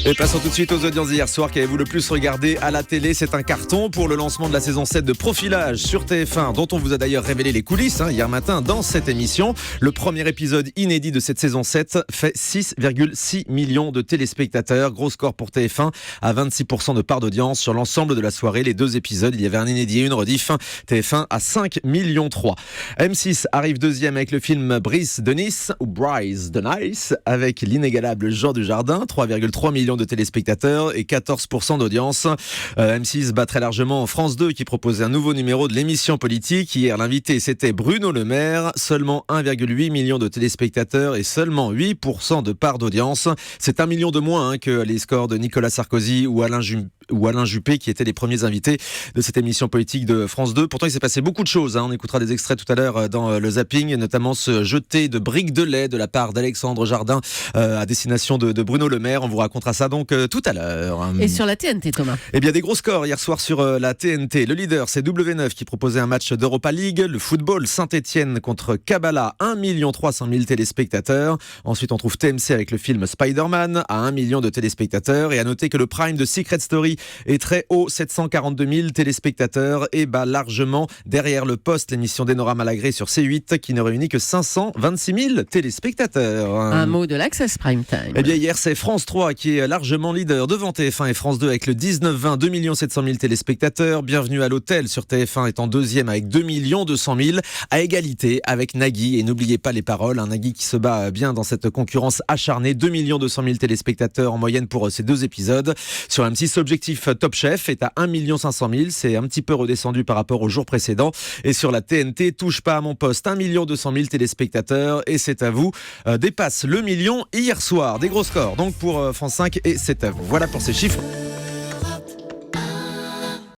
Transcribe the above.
Et passons tout de suite aux audiences d'hier soir. Qu'avez-vous le plus regardé à la télé? C'est un carton pour le lancement de la saison 7 de Profilage sur TF1, dont on vous a d'ailleurs révélé les coulisses hier matin dans cette émission. Le premier épisode inédit de cette saison 7 fait 6,6 millions de téléspectateurs. Gros score pour TF1 à 26% de part d'audience sur l'ensemble de la soirée. Les deux épisodes, il y avait un inédit et une rediff. TF1 à 5,3 millions. M6 arrive deuxième avec le film Brise de Nice ou Bryce de Nice avec l'inégalable Jean Dujardin, 3,3 millions de téléspectateurs et 14% d'audience. M6 bat très largement France 2 qui proposait un nouveau numéro de l'émission politique. Hier, l'invité c'était Bruno Le Maire, seulement 1,8 million de téléspectateurs et seulement 8% de part d'audience. C'est 1 million de moins que les scores de Nicolas Sarkozy ou Alain Juppé qui étaient les premiers invités de cette émission politique de France 2. Pourtant, il s'est passé beaucoup de choses. On écoutera des extraits tout à l'heure dans le zapping, notamment ce jeté de briques de lait de la part d'Alexandre Jardin à destination de Bruno Le Maire. On vous racontera ça donc tout à l'heure. Et sur la TNT, Thomas? Eh bien, des gros scores hier soir sur la TNT. Le leader, c'est W9 qui proposait un match d'Europa League. Le football, Saint-Etienne contre Kabbalah, 1 300 000 téléspectateurs. Ensuite, on trouve TMC avec le film Spider-Man à 1 million de téléspectateurs. Et à noter que le prime de Secret Story est très haut, 742 000 téléspectateurs et bat largement derrière le poste, l'émission d'Enora Malagré sur C8 qui ne réunit que 526 000 téléspectateurs. Un mot de l'Access Prime Time. Eh bien, hier, c'est France 3 qui est largement leader devant TF1 et France 2 avec le 19-20, 2 700 000 téléspectateurs. Bienvenue à l'hôtel sur TF1 étant deuxième avec 2 200 000 à égalité avec Nagui. Et n'oubliez pas les paroles, Nagui qui se bat bien dans cette concurrence acharnée. 2 200 000 téléspectateurs en moyenne pour ces deux épisodes. Sur M6, l'objectif Top Chef est à 1 500 000. C'est un petit peu redescendu par rapport au jour précédent. Et sur la TNT, touche pas à mon poste, 1 200 000 téléspectateurs. Et c'est à vous, dépasse le million hier soir. Des gros scores donc pour France 5 et c'est à vous. Voilà pour ces chiffres.